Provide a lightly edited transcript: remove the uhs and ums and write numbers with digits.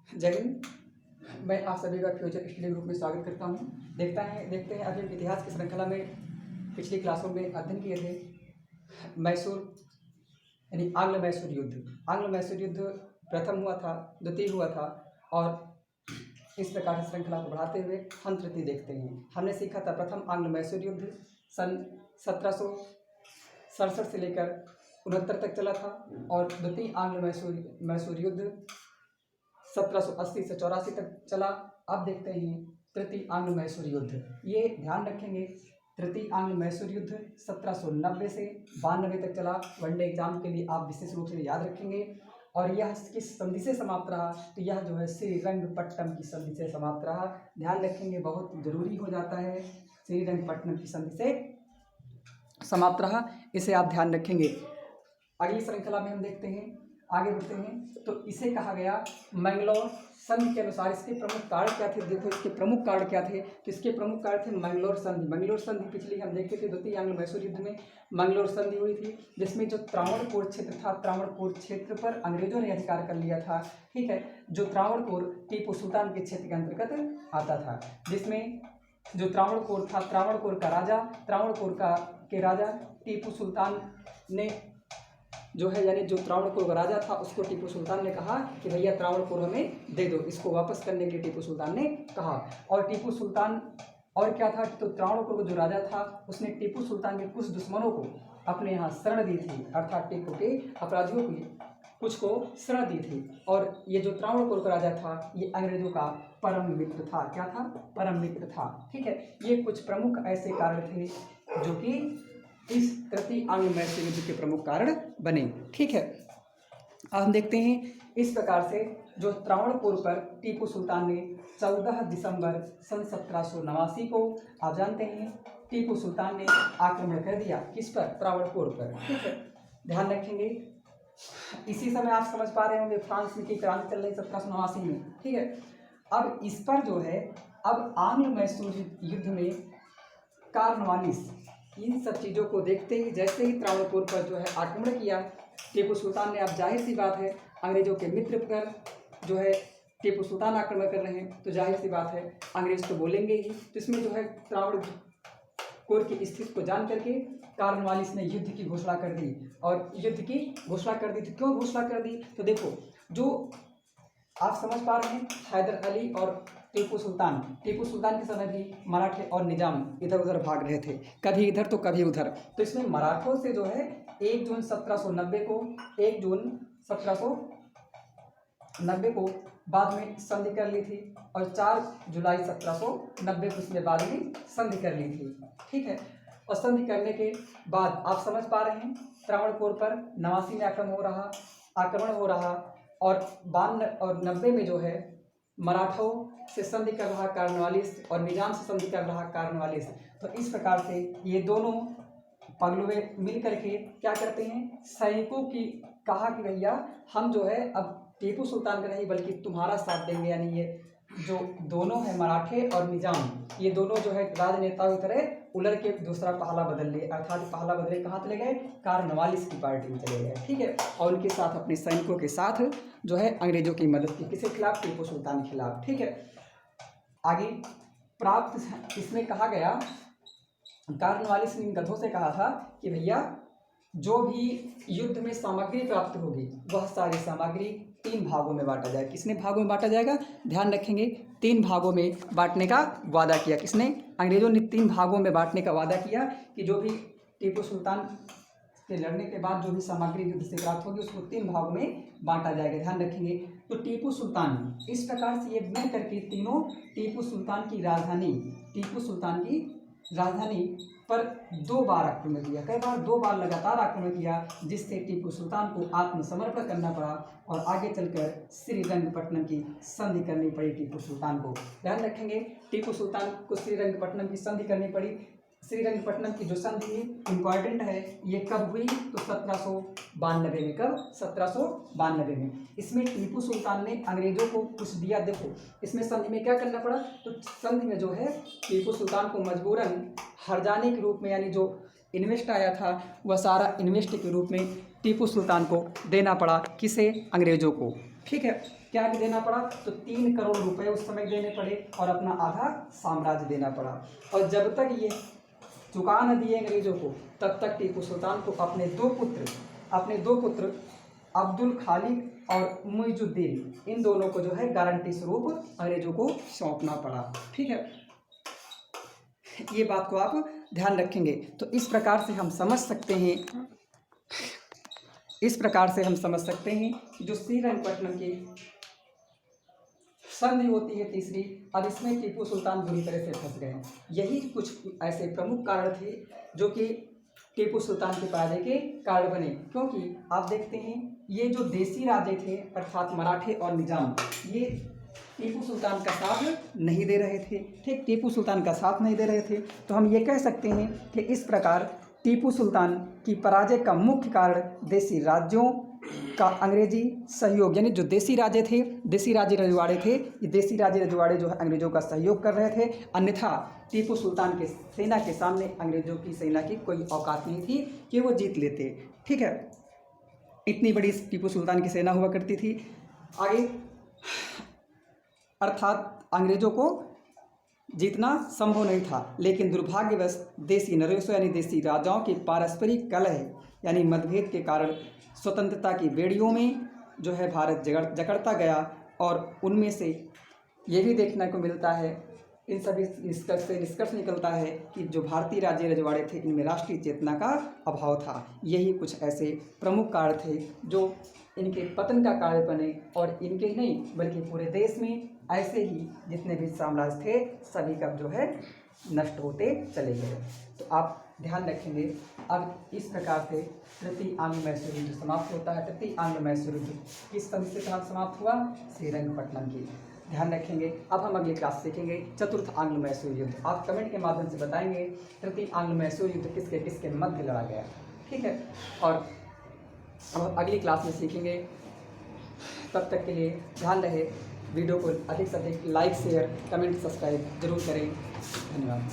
जय हिंद। मैं आप सभी का फ्यूचर स्टडी ग्रुप में स्वागत करता हूं। देखते हैं अभी हम इतिहास की श्रृंखला में पिछली क्लासों में अध्ययन किए थे मैसूर यानी आंग्ल मैसूर युद्ध। आंग्ल मैसूर युद्ध प्रथम हुआ था, द्वितीय हुआ था, और इस प्रकार से श्रृंखला को बढ़ाते हुए हम तृतीय देखते हैं। हमने सीखा था प्रथम आंग्ल मैसूर युद्ध सन 1767 से लेकर 69 तक चला था, और द्वितीय आंग्ल मैसूर युद्ध 1780 से 84 तक चला। अब देखते हैं तृतीय आंग्ल मैसूर युद्ध। ये ध्यान रखेंगे, तृतीय आंग्ल मैसूर युद्ध 1790 से 92 तक चला। वनडे एग्जाम के लिए आप विशेष रूप से याद रखेंगे। और यह किस संधि से समाप्त रहा? तो यह जो है श्रीरंगपट्टनम की संधि से समाप्त रहा। ध्यान रखेंगे, बहुत जरूरी हो जाता है। श्रीरंगपट्टनम की संधि से समाप्त रहा, इसे आप ध्यान रखेंगे। अगली श्रृंखला में हम देखते हैं, आगे बढ़ते हैं। तो इसे कहा गया मैंगलोर संधि के अनुसार। इसके प्रमुख कारण क्या थे? देखो, इसके प्रमुख कारण क्या थे? तो इसके प्रमुख कारण थे मैंगलोर संधि। मैंगलोर संधि पिछली हम देखते थे, द्वितीय आंग्ल मैसूर युद्ध में मैंगलोर संधि हुई थी, जिसमें जो त्रावणकोर क्षेत्र था, त्रावणकोर क्षेत्र पर अंग्रेजों ने अधिकार कर लिया था। ठीक है, जो त्रावणकोर टीपू सुल्तान के क्षेत्र के अंतर्गत आता था, जिसमें जो त्रावणकोर था, त्रावणकोर के राजा टीपू सुल्तान ने जो है, यानी जो त्रावणकोर का राजा था, उसको टीपू सुल्तान ने कहा कि भैया त्रावणकोर हमें दे दो। इसको वापस करने के लिए टीपू सुल्तान ने कहा। और टीपू सुल्तान और क्या था, तो त्रावणकोर का जो राजा था, उसने टीपू सुल्तान के कुछ दुश्मनों को अपने यहाँ शरण दी थी, अर्थात टीपू के अपराधियों की कुछ को शरण दी थी। और ये जो त्रावणकोर का राजा था, ये अंग्रेजों का परम मित्र था। क्या था? परम मित्र था। ठीक है, ये कुछ प्रमुख ऐसे कारण थे जो कि इस तृतीय आंग्ल मैसूर युद्ध के प्रमुख कारण बने। ठीक है, अब हम देखते हैं इस प्रकार से जो त्रावणकोर पर टीपू सुल्तान ने 14 दिसंबर सन 1789 को, आप जानते हैं, टीपू सुल्तान ने आक्रमण कर दिया। किस पर? त्रावणकोर पर। ठीक है, ध्यान रखेंगे। इसी समय आप समझ पा रहे होंगे फ्रांस में की क्रांति चल रही 1789 में। ठीक है, अब इस पर जो है, अब आंग्ल मैसूर युद्ध में कार्नवालिस, इन सब चीज़ों को देखते ही, जैसे ही त्रावणकोर पर जो है आक्रमण किया टीपू सुल्तान ने, अब जाहिर सी बात है अंग्रेजों के मित्र पर जो है टीपू सुल्तान आक्रमण कर रहे हैं, तो जाहिर सी बात है अंग्रेज तो बोलेंगे ही। तो इसमें जो है त्रावणकोर की स्थिति को जान करके कार्नवालिस ने युद्ध की घोषणा कर दी। और युद्ध की घोषणा कर दी, तो क्यों घोषणा कर दी? तो देखो, जो आप समझ पा रहे हैं, हैदर अली और टीपू सुल्तान के समय भी मराठे और निजाम इधर उधर भाग रहे थे, कभी इधर तो कभी उधर। तो इसमें मराठों से जो है 1 जून 1790 को बाद में संधि कर ली थी, और 4 जुलाई 1790 को इसमें बाद में संधि कर ली थी। ठीक है, और संधि करने के बाद आप समझ पा रहे हैं त्रावणकोर पर 89 में आक्रमण हो रहा, और 92 और 90 में जो है मराठों से संधि कर रहा कार्नवालिस, और निजाम से संधि कर रहा कार्नवालिस। तो इस प्रकार से ये दोनों पगलुए मिल करके क्या करते हैं, सैनिकों की कहा कि भैया हम जो है अब टीपू सुल्तान का नहीं बल्कि तुम्हारा साथ देंगे। यानी ये जो दोनों हैं, मराठे और निजाम, ये दोनों जो है राजनेताओं की तरह उलट के दूसरा पहला बदल लिए, अर्थात पहला बदले कहाँ चले गए? कार्नवालिस की पार्टी में चले गए। ठीक है, और उनके साथ अपने सैनिकों के साथ जो है अंग्रेजों की मदद की। किसके खिलाफ? टीपू सुल्तान के खिलाफ। ठीक है, आगे प्राप्त इसमें कहा गया, कार्नवालिस ने इन गधों से कहा था कि भैया जो भी युद्ध में सामग्री प्राप्त होगी, वह सारी सामग्री 3 भागों में बांटा जाए। किसने भागों में बांटा जाएगा? ध्यान रखेंगे, 3 भागों में बांटने का वादा किया। किसने? अंग्रेजों ने 3 भागों में बांटने का वादा किया कि जो भी टीपू सुल्तान के लड़ने के बाद जो भी सामग्री युद्ध से प्राप्त होगी, उसको 3 भागों में बांटा जाएगा। ध्यान रखेंगे। तो टीपू सुल्तान इस प्रकार से ये मिल करके तीनों टीपू सुल्तान की राजधानी पर 2 बार आक्रमण किया। कई बार? 2 बार लगातार आक्रमण किया, जिससे टीपू सुल्तान को आत्मसमर्पण करना पड़ा, और आगे चलकर श्रीरंगपट्टनम की संधि करनी पड़ी टीपू सुल्तान को। ध्यान रखेंगे, टीपू सुल्तान को श्रीरंगपट्टनम की संधि करनी पड़ी। श्रीरंगपट्टनम की जो संधि इंपॉर्टेंट है, ये कब हुई? तो 1792 में। कब? 1792 में। इसमें टीपू सुल्तान ने अंग्रेजों को कुछ दिया। देखो, इसमें संधि में क्या करना पड़ा? तो संधि में जो है टीपू सुल्तान को मजबूरन हर्जाने के रूप में, यानी जो इन्वेस्ट आया था वह सारा इन्वेस्ट के रूप में टीपू सुल्तान को देना पड़ा। किसे? अंग्रेज़ों को। ठीक है, क्या देना पड़ा? तो 3 करोड़ रुपए उस समय देने पड़े और अपना आधा साम्राज्य देना पड़ा। और जब तक ये चुका न दिए अंग्रेज़ों को, तब तक टीपू सुल्तान को अपने दो पुत्र अब्दुल खालिक और मुइजुद्दीन, इन दोनों को जो है गारंटी स्वरूप अंग्रेज़ों को सौंपना पड़ा। ठीक है, ये बात को आप ध्यान रखेंगे। तो इस प्रकार से हम समझ सकते हैं कि जो श्रीरंगपट्टनम की संधि होती है तीसरी, अब इसमें टीपू सुल्तान बुरी तरह से फंस गए। यही कुछ ऐसे प्रमुख कारण थे जो कि टीपू सुल्तान के पराजय के कारण बने। क्योंकि आप देखते हैं ये जो देसी राजे थे अर्थात मराठे और निजाम, ये टीपू सुल्तान का साथ नहीं दे रहे थे। ठीक, टीपू सुल्तान का साथ नहीं दे रहे थे। तो हम ये कह सकते हैं कि इस प्रकार टीपू सुल्तान की पराजय का मुख्य कारण देसी राज्यों का अंग्रेजी सहयोग, यानी जो देसी राजे थे, देसी राजे रजवाड़े थे, ये देसी राजे रजवाड़े जो है अंग्रेज़ों का सहयोग कर रहे थे। अन्यथा टीपू सुल्तान के सेना के सामने अंग्रेज़ों की सेना की कोई औकात नहीं थी कि वो जीत लेते। ठीक है, इतनी बड़ी टीपू सुल्तान की सेना हुआ करती थी। आगे अर्थात अंग्रेज़ों को जीतना संभव नहीं था। लेकिन दुर्भाग्यवश देसी नरेशों यानी देसी राजाओं के पारस्परिक कलह यानी मतभेद के कारण स्वतंत्रता की बेड़ियों में जो है भारत जकड़ता गया। और उनमें से ये भी देखने को मिलता है, इन सभी निष्कर्ष निकलता है कि जो भारतीय राजे रजवाड़े थे इनमें राष्ट्रीय चेतना का अभाव था। यही कुछ ऐसे प्रमुख कारण थे जो इनके पतन का कारण बने। और इनके ही नहीं बल्कि पूरे देश में ऐसे ही जितने भी साम्राज्य थे सभी का जो है नष्ट होते चले गए। तो आप ध्यान रखेंगे। अब इस प्रकार से तृतीय आंग्ल मैसूर युद्ध समाप्त होता है। तृतीय आंग्ल मैसूर युद्ध किस संधि के तहत समाप्त हुआ? श्रीरंगपट्टनम की। ध्यान रखेंगे। अब हम अगली क्लास सीखेंगे चतुर्थ आंग्ल मैसूर युद्ध। आप कमेंट के माध्यम से बताएंगे तृतीय आंग्ल मैसूर युद्ध किसके किसके मध्य लड़ा गया। ठीक है, और अब अगली क्लास में सीखेंगे। तब तक के लिए ध्यान रहे, वीडियो को अधिक से अधिक लाइक शेयर कमेंट सब्सक्राइब जरूर करें। धन्यवाद।